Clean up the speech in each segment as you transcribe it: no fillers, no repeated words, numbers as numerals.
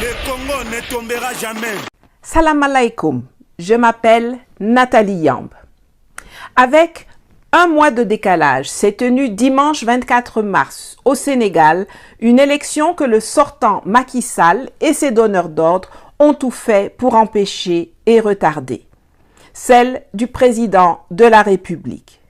Le Congo ne tombera jamais. Salam alaikum, je m'appelle Nathalie Yamb. Avec un mois de décalage, s'est tenue dimanche 24 mars au Sénégal une élection que le sortant Macky Sall et ses donneurs d'ordre ont tout fait pour empêcher et retarder. Celle du président de la République.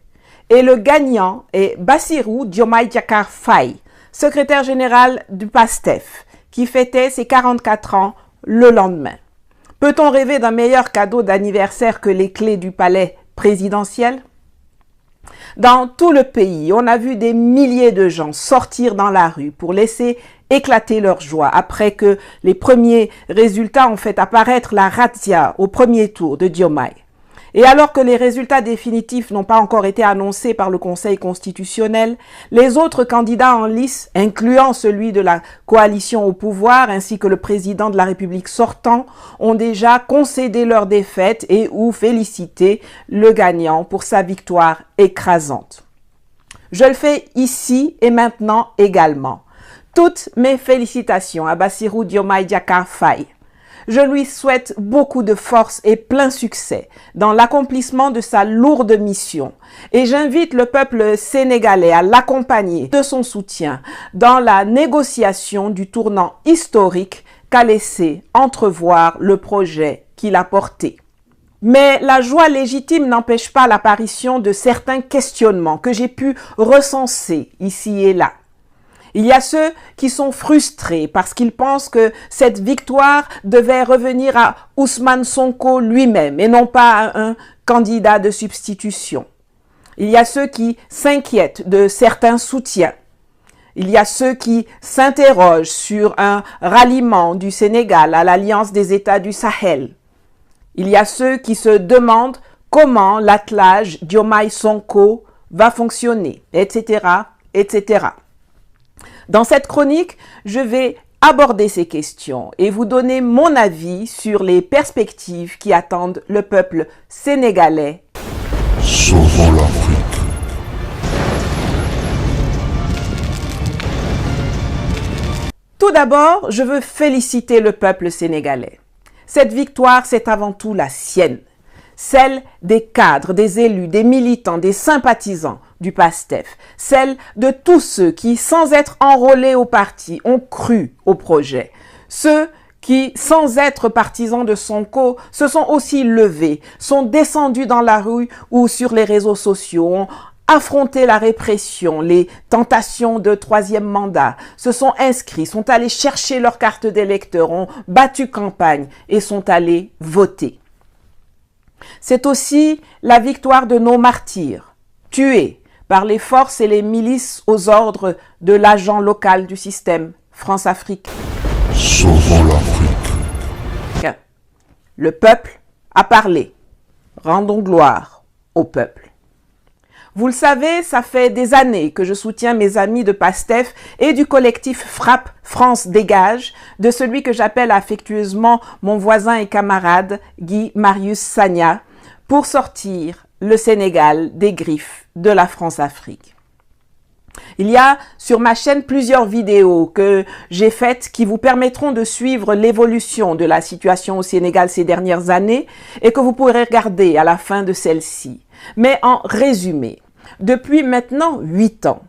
Et le gagnant est Bassirou Diomaye Diakhar Faye, secrétaire général du PASTEF, qui fêtait ses 44 ans le lendemain. Peut-on rêver d'un meilleur cadeau d'anniversaire que les clés du palais présidentiel? Dans tout le pays, on a vu des milliers de gens sortir dans la rue pour laisser éclater leur joie après que les premiers résultats ont fait apparaître la razzia au premier tour de Diomaye. Et alors que les résultats définitifs n'ont pas encore été annoncés par le Conseil constitutionnel, les autres candidats en lice, incluant celui de la coalition au pouvoir ainsi que le président de la République sortant, ont déjà concédé leur défaite et ou félicité le gagnant pour sa victoire écrasante. Je le fais ici et maintenant également. Toutes mes félicitations à Bassirou Diomaye Diakhar Faye. Je lui souhaite beaucoup de force et plein succès dans l'accomplissement de sa lourde mission et j'invite le peuple sénégalais à l'accompagner de son soutien dans la négociation du tournant historique qu'a laissé entrevoir le projet qu'il a porté. Mais la joie légitime n'empêche pas l'apparition de certains questionnements que j'ai pu recenser ici et là. Il y a ceux qui sont frustrés parce qu'ils pensent que cette victoire devait revenir à Ousmane Sonko lui-même et non pas à un candidat de substitution. Il y a ceux qui s'inquiètent de certains soutiens. Il y a ceux qui s'interrogent sur un ralliement du Sénégal à l'Alliance des États du Sahel. Il y a ceux qui se demandent comment l'attelage Diomaye-Sonko va fonctionner, etc., etc. Dans cette chronique, je vais aborder ces questions et vous donner mon avis sur les perspectives qui attendent le peuple sénégalais. Sauvons l'Afrique. Tout d'abord, je veux féliciter le peuple sénégalais. Cette victoire, c'est avant tout la sienne, celle des cadres, des élus, des militants, des sympathisants du PASTEF, celle de tous ceux qui, sans être enrôlés au parti, ont cru au projet. Ceux qui, sans être partisans de Sonko, se sont aussi levés, sont descendus dans la rue ou sur les réseaux sociaux, ont affronté la répression, les tentations de troisième mandat, se sont inscrits, sont allés chercher leur carte d'électeur, ont battu campagne et sont allés voter. C'est aussi la victoire de nos martyrs, tués par les forces et les milices aux ordres de l'agent local du système France-Afrique. Sauvons l'Afrique. Le peuple a parlé. Rendons gloire au peuple. Vous le savez, ça fait des années que je soutiens mes amis de PASTEF et du collectif Frappe France Dégage, de celui que j'appelle affectueusement mon voisin et camarade Guy Marius Sagna, pour sortir le Sénégal des griffes de la France-Afrique. Il y a sur ma chaîne plusieurs vidéos que j'ai faites qui vous permettront de suivre l'évolution de la situation au Sénégal ces dernières années et que vous pourrez regarder à la fin de celle-ci. Mais en résumé, depuis maintenant 8 ans,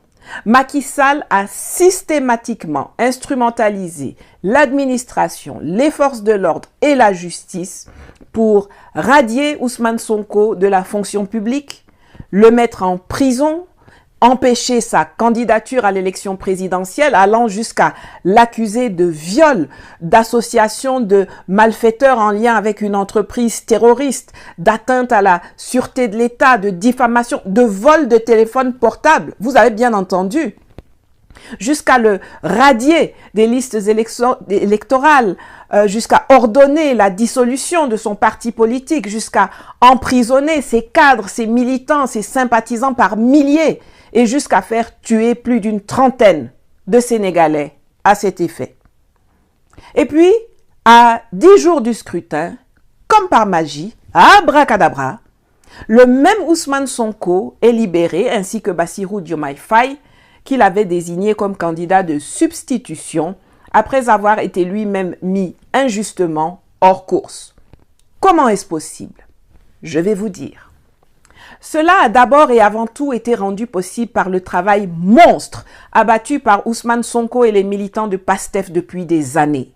Macky Sall a systématiquement instrumentalisé l'administration, les forces de l'ordre et la justice pour radier Ousmane Sonko de la fonction publique, le mettre en prison, empêcher sa candidature à l'élection présidentielle, allant jusqu'à l'accuser de viol, d'association de malfaiteurs en lien avec une entreprise terroriste, d'atteinte à la sûreté de l'État, de diffamation, de vol de téléphone portable. Vous avez bien entendu. Jusqu'à le radier des listes électorales, jusqu'à ordonner la dissolution de son parti politique, jusqu'à emprisonner ses cadres, ses militants, ses sympathisants par milliers, et jusqu'à faire tuer plus d'une trentaine de Sénégalais à cet effet. Et puis, à 10 jours du scrutin, comme par magie, abracadabra, le même Ousmane Sonko est libéré, ainsi que Bassirou Diomaye Faye, qu'il avait désigné comme candidat de substitution après avoir été lui-même mis injustement hors course. Comment est-ce possible? Je vais vous dire. Cela a d'abord et avant tout été rendu possible par le travail monstre abattu par Ousmane Sonko et les militants de PASTEF depuis des années.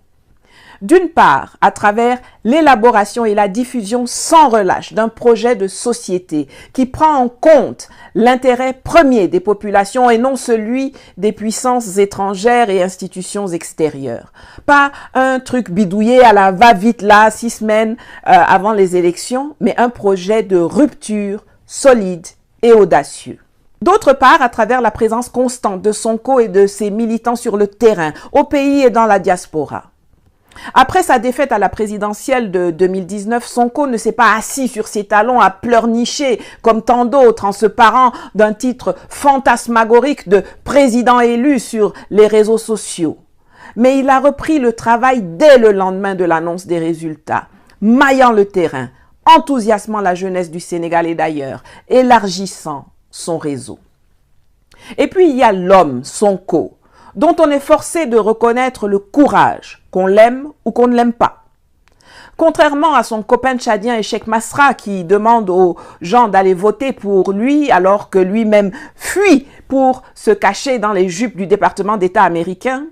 D'une part, à travers l'élaboration et la diffusion sans relâche d'un projet de société qui prend en compte l'intérêt premier des populations et non celui des puissances étrangères et institutions extérieures. Pas un truc bidouillé à la va-vite là, 6 semaines avant les élections, mais un projet de rupture solide et audacieux. D'autre part, à travers la présence constante de Sonko et de ses militants sur le terrain, au pays et dans la diaspora. Après sa défaite à la présidentielle de 2019, Sonko ne s'est pas assis sur ses talons à pleurnicher comme tant d'autres en se parant d'un titre fantasmagorique de président élu sur les réseaux sociaux. Mais il a repris le travail dès le lendemain de l'annonce des résultats, maillant le terrain, enthousiasmant la jeunesse du Sénégal et d'ailleurs, élargissant son réseau. Et puis il y a l'homme, Sonko, dont on est forcé de reconnaître le courage, qu'on l'aime ou qu'on ne l'aime pas. Contrairement à son copain tchadien Cheikh Masra qui demande aux gens d'aller voter pour lui alors que lui-même fuit pour se cacher dans les jupes du département d'État américain,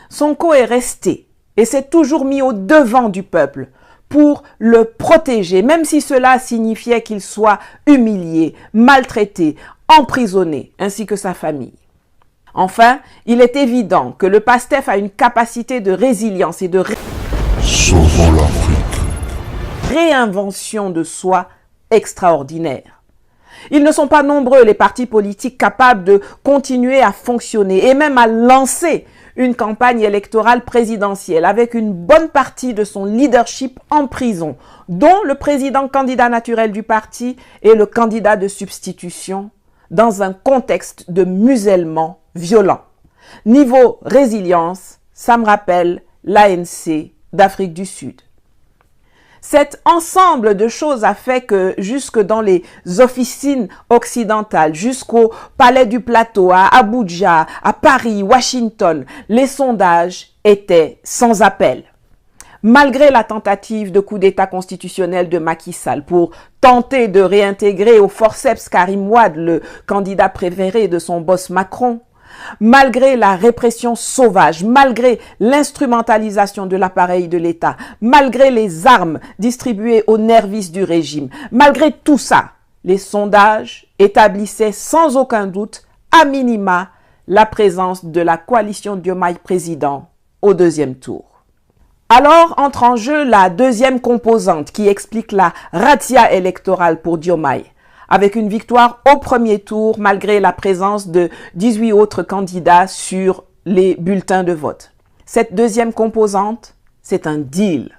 Sonko est resté et s'est toujours mis au devant du peuple pour le protéger, même si cela signifiait qu'il soit humilié, maltraité, emprisonné, ainsi que sa famille. Enfin, il est évident que le PASTEF a une capacité de résilience et de Sauvons l'Afrique. réinvention de soi extraordinaire. Ils ne sont pas nombreux, les partis politiques capables de continuer à fonctionner et même à lancer une campagne électorale présidentielle avec une bonne partie de son leadership en prison, dont le président candidat naturel du parti et le candidat de substitution, dans un contexte de musellement violent. Niveau résilience, ça me rappelle l'ANC d'Afrique du Sud. Cet ensemble de choses a fait que jusque dans les officines occidentales, jusqu'au Palais du Plateau, à Abuja, à Paris, Washington, les sondages étaient sans appel. Malgré la tentative de coup d'État constitutionnel de Macky Sall pour tenter de réintégrer au forceps Karim Wade, le candidat préféré de son boss Macron, malgré la répression sauvage, malgré l'instrumentalisation de l'appareil de l'État, malgré les armes distribuées aux nervis du régime, malgré tout ça, les sondages établissaient sans aucun doute, à minima, la présence de la coalition Diomaye président au deuxième tour. Alors entre en jeu la deuxième composante qui explique la razzia électorale pour Diomaye, avec une victoire au premier tour malgré la présence de 18 autres candidats sur les bulletins de vote. Cette deuxième composante, c'est un deal.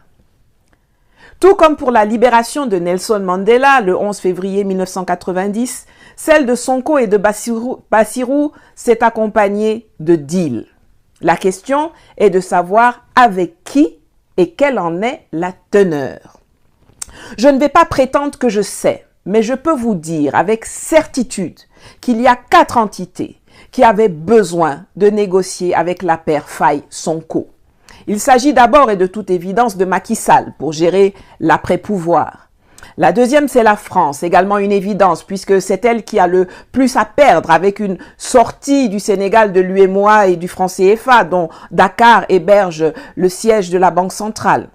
Tout comme pour la libération de Nelson Mandela le 11 février 1990, celle de Sonko et de Bassirou s'est accompagnée de deals. La question est de savoir avec qui et quelle en est la teneur. Je ne vais pas prétendre que je sais, mais je peux vous dire avec certitude qu'il y a 4 entités qui avaient besoin de négocier avec la paire Faye-Sonko. Il s'agit d'abord et de toute évidence de Macky Sall pour gérer l'après-pouvoir. La deuxième, c'est la France, également une évidence, puisque c'est elle qui a le plus à perdre avec une sortie du Sénégal de l'UEMOA et du franc CFA, dont Dakar héberge le siège de la Banque centrale.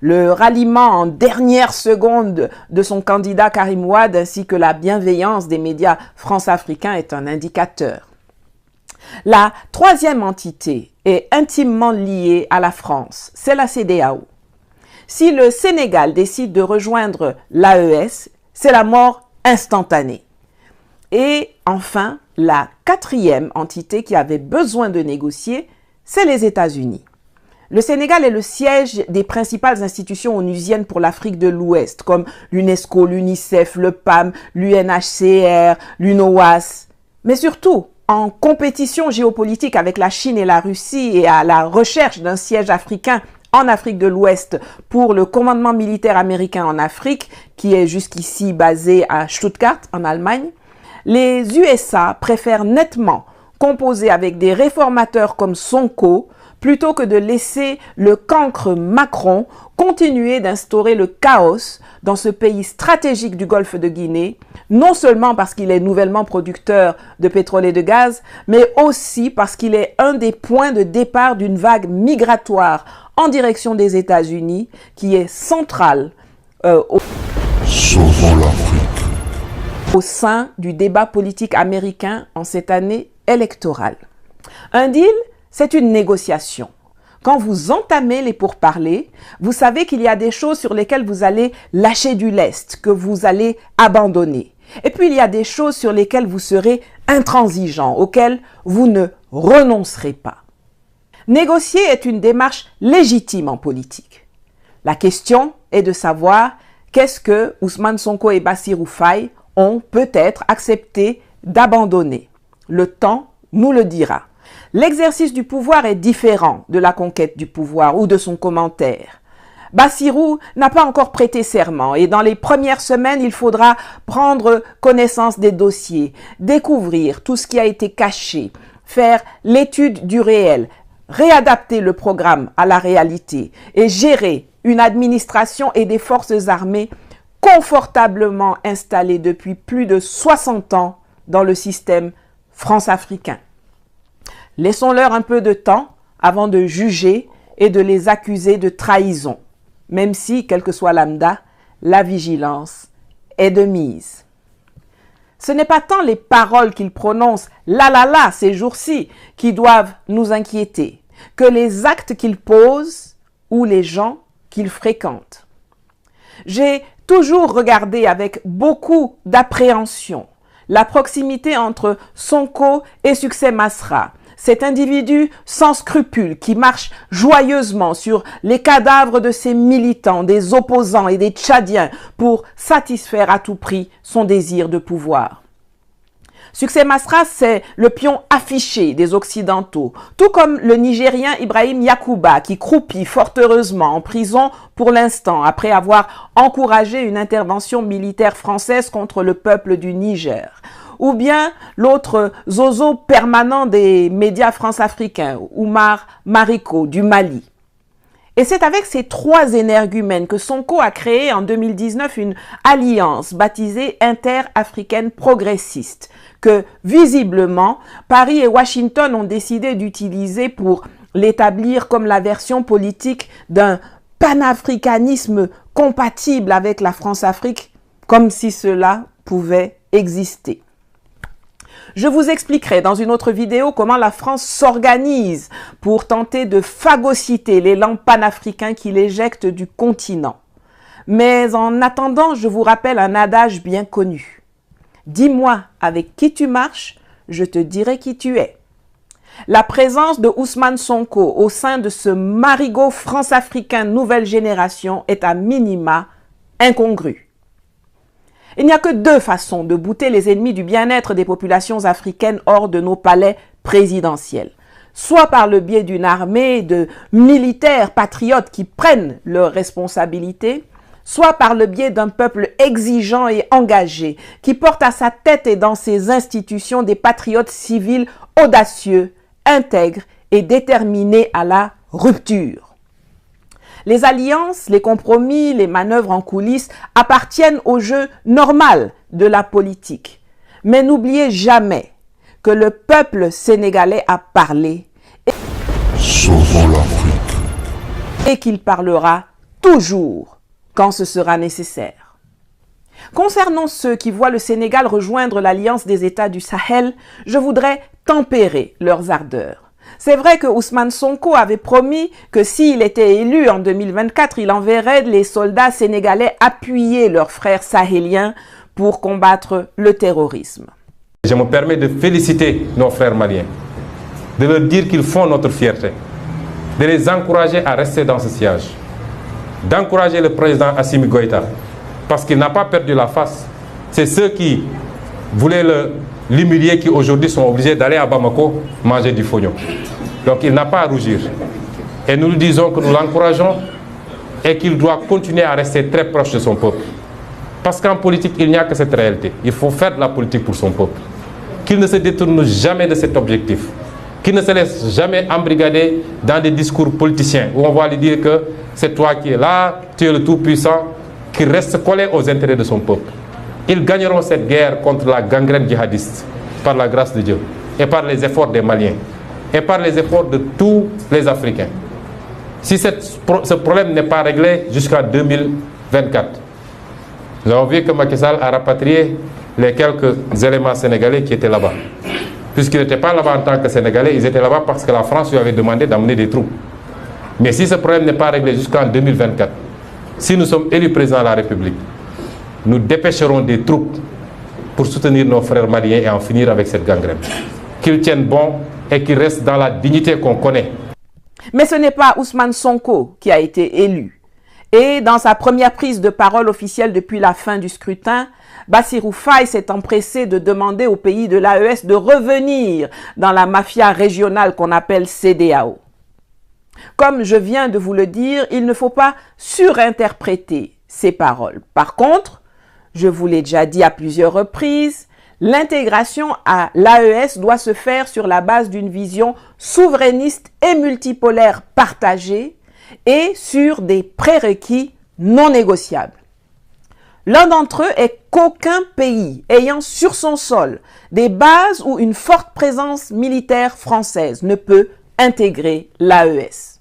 Le ralliement en dernière seconde de son candidat Karim Wade ainsi que la bienveillance des médias france-africains est un indicateur. La troisième entité est intimement liée à la France, c'est la CEDEAO. Si le Sénégal décide de rejoindre l'AES, c'est la mort instantanée. Et enfin, la quatrième entité qui avait besoin de négocier, c'est les États-Unis. Le Sénégal est le siège des principales institutions onusiennes pour l'Afrique de l'Ouest, comme l'UNESCO, l'UNICEF, le PAM, l'UNHCR, l'UNOWAS. Mais surtout, en compétition géopolitique avec la Chine et la Russie et à la recherche d'un siège africain en Afrique de l'Ouest pour le commandement militaire américain en Afrique, qui est jusqu'ici basé à Stuttgart, en Allemagne, les USA préfèrent nettement composer avec des réformateurs comme Sonko, plutôt que de laisser le cancre Macron continuer d'instaurer le chaos dans ce pays stratégique du Golfe de Guinée, non seulement parce qu'il est nouvellement producteur de pétrole et de gaz, mais aussi parce qu'il est un des points de départ d'une vague migratoire en direction des États-Unis qui est centrale Sauvons l'Afrique. au sein du débat politique américain en cette année électorale. Un deal, c'est une négociation. Quand vous entamez les pourparlers, vous savez qu'il y a des choses sur lesquelles vous allez lâcher du lest, que vous allez abandonner. Et puis il y a des choses sur lesquelles vous serez intransigeant, auxquelles vous ne renoncerez pas. Négocier est une démarche légitime en politique. La question est de savoir qu'est-ce que Ousmane Sonko et Bassirou Faye ont peut-être accepté d'abandonner. Le temps nous le dira. L'exercice du pouvoir est différent de la conquête du pouvoir ou de son commentaire. Bassirou n'a pas encore prêté serment et dans les premières semaines, il faudra prendre connaissance des dossiers, découvrir tout ce qui a été caché, faire l'étude du réel, réadapter le programme à la réalité et gérer une administration et des forces armées confortablement installées depuis plus de 60 ans dans le système france-africain. Laissons-leur un peu de temps avant de juger et de les accuser de trahison, même si, quel que soit lambda, la vigilance est de mise. Ce n'est pas tant les paroles qu'ils prononcent là ces jours-ci qui doivent nous inquiéter, que les actes qu'ils posent ou les gens qu'ils fréquentent. J'ai toujours regardé avec beaucoup d'appréhension la proximité entre Sonko et Succès Masra, cet individu sans scrupules qui marche joyeusement sur les cadavres de ses militants, des opposants et des Tchadiens pour satisfaire à tout prix son désir de pouvoir. Succès Masra, c'est le pion affiché des Occidentaux, tout comme le Nigérien Ibrahim Yakuba qui croupit fort heureusement en prison pour l'instant après avoir encouragé une intervention militaire française contre le peuple du Niger. Ou bien l'autre zozo permanent des médias france-africains, Oumar Mariko du Mali. Et c'est avec ces trois énergumènes que Sonko a créé en 2019 une alliance baptisée Inter-Africaine Progressiste, que visiblement Paris et Washington ont décidé d'utiliser pour l'établir comme la version politique d'un panafricanisme compatible avec la France-Afrique, comme si cela pouvait exister. Je vous expliquerai dans une autre vidéo comment la France s'organise pour tenter de phagocyter l'élan panafricain qui l'éjecte du continent. Mais en attendant, je vous rappelle un adage bien connu. Dis-moi avec qui tu marches, je te dirai qui tu es. La présence de Ousmane Sonko au sein de ce marigot france-africain nouvelle génération est à minima incongrue. Il n'y a que deux façons de bouter les ennemis du bien-être des populations africaines hors de nos palais présidentiels. Soit par le biais d'une armée de militaires patriotes qui prennent leurs responsabilités, soit par le biais d'un peuple exigeant et engagé qui porte à sa tête et dans ses institutions des patriotes civils audacieux, intègres et déterminés à la rupture. Les alliances, les compromis, les manœuvres en coulisses appartiennent au jeu normal de la politique. Mais n'oubliez jamais que le peuple sénégalais a parlé Sauvons l'Afrique. et qu'il parlera toujours quand ce sera nécessaire. Concernant ceux qui voient le Sénégal rejoindre l'Alliance des États du Sahel, je voudrais tempérer leurs ardeurs. C'est vrai que Ousmane Sonko avait promis que s'il était élu en 2024, il enverrait les soldats sénégalais appuyer leurs frères sahéliens pour combattre le terrorisme. Je me permets de féliciter nos frères maliens, de leur dire qu'ils font notre fierté, de les encourager à rester dans ce siège, d'encourager le président Assimi Goïta, parce qu'il n'a pas perdu la face. C'est ceux qui voulaient l'humilier qui aujourd'hui sont obligés d'aller à Bamako manger du fognon. Donc il n'a pas à rougir. Et nous lui disons que nous l'encourageons et qu'il doit continuer à rester très proche de son peuple. Parce qu'en politique, il n'y a que cette réalité. Il faut faire de la politique pour son peuple. qu'il ne se détourne jamais de cet objectif, qu'il ne se laisse jamais embrigader dans des discours politiciens où on va lui dire que c'est toi qui es là, tu es le tout-puissant, qu'il reste collé aux intérêts de son peuple. Ils gagneront cette guerre contre la gangrène djihadiste par la grâce de Dieu et par les efforts des Maliens et par les efforts de tous les Africains. Si ce problème n'est pas réglé jusqu'en 2024, nous avons vu que Macky Sall a rapatrié les quelques éléments sénégalais qui étaient là-bas. Puisqu'ils n'étaient pas là-bas en tant que Sénégalais, ils étaient là-bas parce que la France lui avait demandé d'amener des troupes. Mais si ce problème n'est pas réglé jusqu'en 2024, si nous sommes élus président de la République, nous dépêcherons des troupes pour soutenir nos frères maliens et en finir avec cette gangrène. Qu'ils tiennent bon et qu'ils restent dans la dignité qu'on connaît. Mais ce n'est pas Ousmane Sonko qui a été élu. Et dans sa première prise de parole officielle depuis la fin du scrutin, Bassirou Faye s'est empressé de demander au pays de l'AES de revenir dans la mafia régionale qu'on appelle CEDEAO. Comme je viens de vous le dire, il ne faut pas surinterpréter ces paroles. Par contre, je vous l'ai déjà dit à plusieurs reprises, l'intégration à l'AES doit se faire sur la base d'une vision souverainiste et multipolaire partagée et sur des prérequis non négociables. L'un d'entre eux est qu'aucun pays ayant sur son sol des bases ou une forte présence militaire française ne peut intégrer l'AES.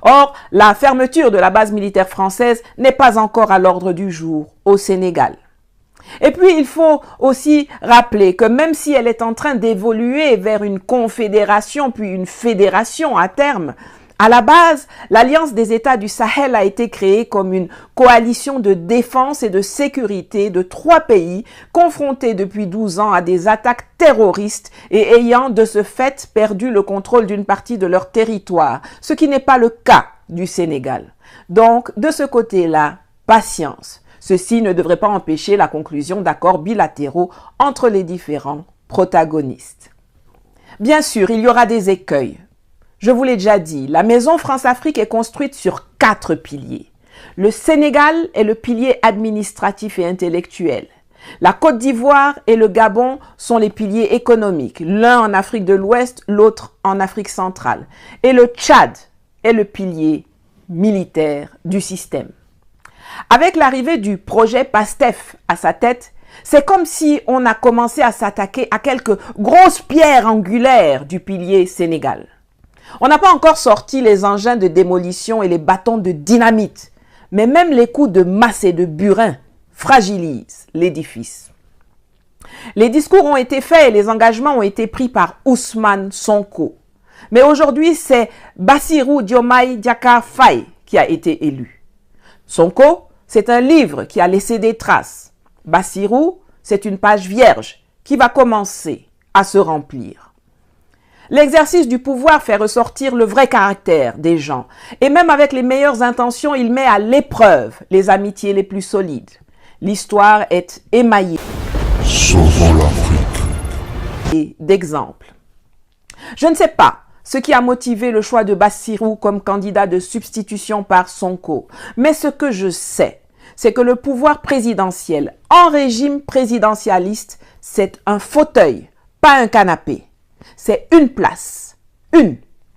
Or, la fermeture de la base militaire française n'est pas encore à l'ordre du jour au Sénégal. Et puis, il faut aussi rappeler que même si elle est en train d'évoluer vers une confédération puis une fédération à terme, à la base, l'Alliance des États du Sahel a été créée comme une coalition de défense et de sécurité de 3 pays confrontés depuis 12 ans à des attaques terroristes et ayant de ce fait perdu le contrôle d'une partie de leur territoire, ce qui n'est pas le cas du Sénégal. Donc, de ce côté-là, patience. Ceci ne devrait pas empêcher la conclusion d'accords bilatéraux entre les différents protagonistes. Bien sûr, il y aura des écueils. Je vous l'ai déjà dit, la maison France-Afrique est construite sur 4 piliers. Le Sénégal est le pilier administratif et intellectuel. La Côte d'Ivoire et le Gabon sont les piliers économiques, l'un en Afrique de l'Ouest, l'autre en Afrique centrale. Et le Tchad est le pilier militaire du système. Avec l'arrivée du projet PASTEF à sa tête, c'est comme si on a commencé à s'attaquer à quelques grosses pierres angulaires du pilier Sénégal. On n'a pas encore sorti les engins de démolition et les bâtons de dynamite, mais même les coups de masse et de burin fragilisent l'édifice. Les discours ont été faits et les engagements ont été pris par Ousmane Sonko. Mais aujourd'hui, c'est Bassirou Diomaye Diakhar Faye qui a été élu. Sonko, c'est un livre qui a laissé des traces. Bassirou, c'est une page vierge qui va commencer à se remplir. L'exercice du pouvoir fait ressortir le vrai caractère des gens. Et même avec les meilleures intentions, il met à l'épreuve les amitiés les plus solides. L'histoire est émaillée Sauvons l'Afrique. et d'exemples. Je ne sais pas ce qui a motivé le choix de Bassirou comme candidat de substitution par Sonko. Mais ce que je sais, c'est que le pouvoir présidentiel en régime présidentialiste, c'est un fauteuil, pas un canapé. C'est une place. Une,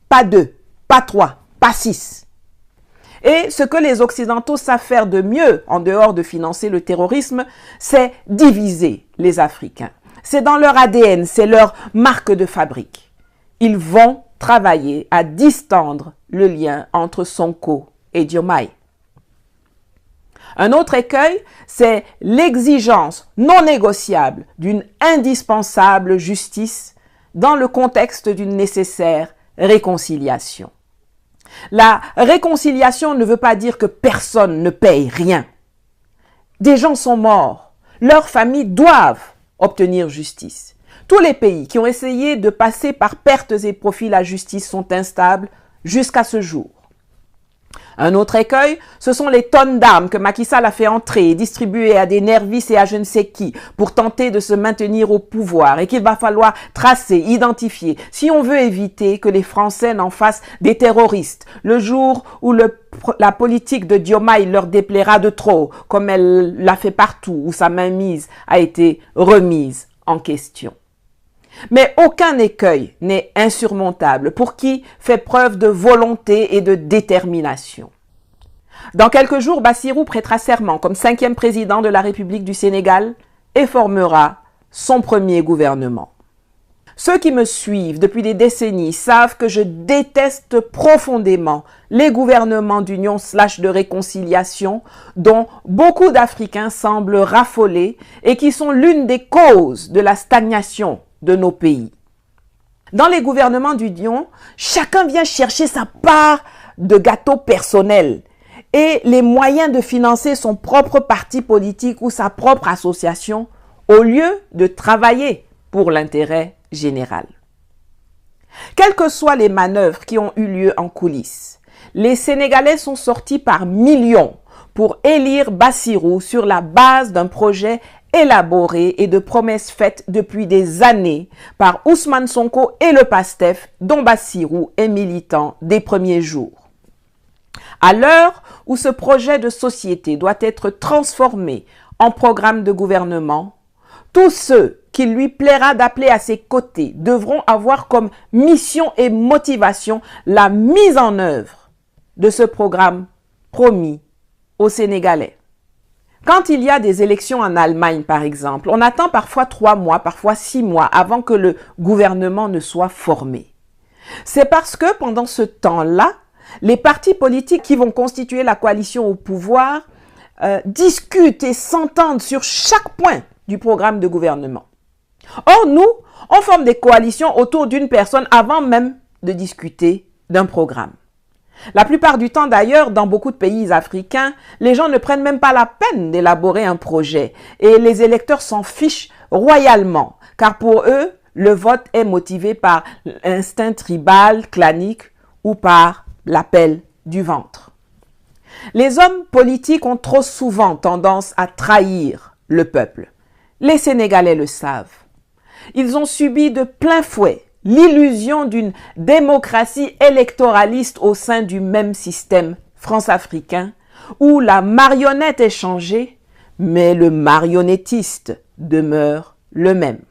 pas 2, pas 3, pas 6. Et ce que les Occidentaux savent faire de mieux, en dehors de financer le terrorisme, c'est diviser les Africains. C'est dans leur ADN, c'est leur marque de fabrique. Ils vont travailler à distendre le lien entre Sonko et Diomaye. Un autre écueil, c'est l'exigence non négociable d'une indispensable justice dans le contexte d'une nécessaire réconciliation. La réconciliation ne veut pas dire que personne ne paye rien. Des gens sont morts. Leurs familles doivent obtenir justice. Tous les pays qui ont essayé de passer par pertes et profits la justice sont instables jusqu'à ce jour. Un autre écueil, ce sont les tonnes d'armes que Macky Sall a fait entrer et distribuer à des nervis et à je ne sais qui pour tenter de se maintenir au pouvoir et qu'il va falloir tracer, identifier si on veut éviter que les Français n'en fassent des terroristes le jour où la politique de Diomaye leur déplaira de trop, comme elle l'a fait partout où sa mainmise a été remise en question. Mais aucun écueil n'est insurmontable pour qui fait preuve de volonté et de détermination. Dans quelques jours, Bassirou prêtera serment comme 5e président de la République du Sénégal et formera son premier gouvernement. Ceux qui me suivent depuis des décennies savent que je déteste profondément les gouvernements d'union / de réconciliation dont beaucoup d'Africains semblent raffoler et qui sont l'une des causes de la stagnation de nos pays. Dans les gouvernements d'union, chacun vient chercher sa part de gâteau personnel et les moyens de financer son propre parti politique ou sa propre association au lieu de travailler pour l'intérêt général. Quelles que soient les manœuvres qui ont eu lieu en coulisses, les Sénégalais sont sortis par millions pour élire Bassirou sur la base d'un projet élaboré et de promesses faites depuis des années par Ousmane Sonko et le PASTEF dont Bassirou est militant des premiers jours. À l'heure où ce projet de société doit être transformé en programme de gouvernement, tous ceux qu'il lui plaira d'appeler à ses côtés devront avoir comme mission et motivation la mise en œuvre de ce programme promis aux Sénégalais. Quand il y a des élections en Allemagne, par exemple, on attend parfois 3 mois, parfois 6 mois avant que le gouvernement ne soit formé. C'est parce que pendant ce temps-là, les partis politiques qui vont constituer la coalition au pouvoir discutent et s'entendent sur chaque point du programme de gouvernement. Or, nous, on forme des coalitions autour d'une personne avant même de discuter d'un programme. La plupart du temps d'ailleurs, dans beaucoup de pays africains, les gens ne prennent même pas la peine d'élaborer un projet et les électeurs s'en fichent royalement, car pour eux, le vote est motivé par l'instinct tribal, clanique ou par l'appel du ventre. Les hommes politiques ont trop souvent tendance à trahir le peuple. Les Sénégalais le savent. Ils ont subi de plein fouet l'illusion d'une démocratie électoraliste au sein du même système france-africain où la marionnette est changée, mais le marionnettiste demeure le même.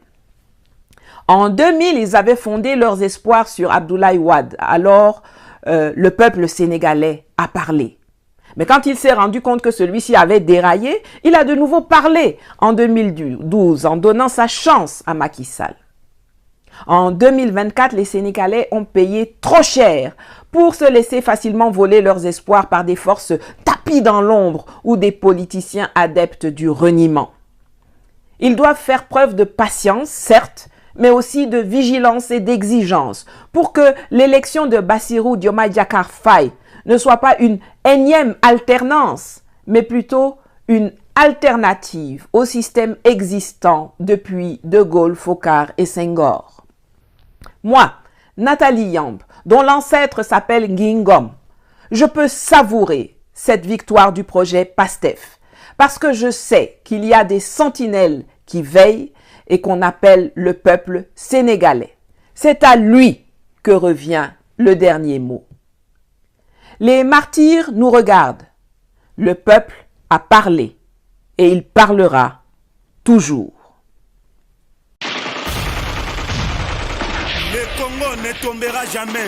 En 2000, ils avaient fondé leurs espoirs sur Abdoulaye Wade. Alors, le peuple sénégalais a parlé. Mais quand il s'est rendu compte que celui-ci avait déraillé, il a de nouveau parlé en 2012 en donnant sa chance à Macky Sall. En 2024, les Sénégalais ont payé trop cher pour se laisser facilement voler leurs espoirs par des forces tapies dans l'ombre ou des politiciens adeptes du reniement. Ils doivent faire preuve de patience, certes, mais aussi de vigilance et d'exigence pour que l'élection de Bassirou Diomaye Diakhar Faye ne soit pas une énième alternance, mais plutôt une alternative au système existant depuis De Gaulle, Foccart et Senghor. Moi, Nathalie Yamb, dont l'ancêtre s'appelle Ngingom, je peux savourer cette victoire du projet PASTEF parce que je sais qu'il y a des sentinelles qui veillent et qu'on appelle le peuple sénégalais. C'est à lui que revient le dernier mot. Les martyrs nous regardent. Le peuple a parlé et il parlera toujours. Le Congo ne tombera jamais.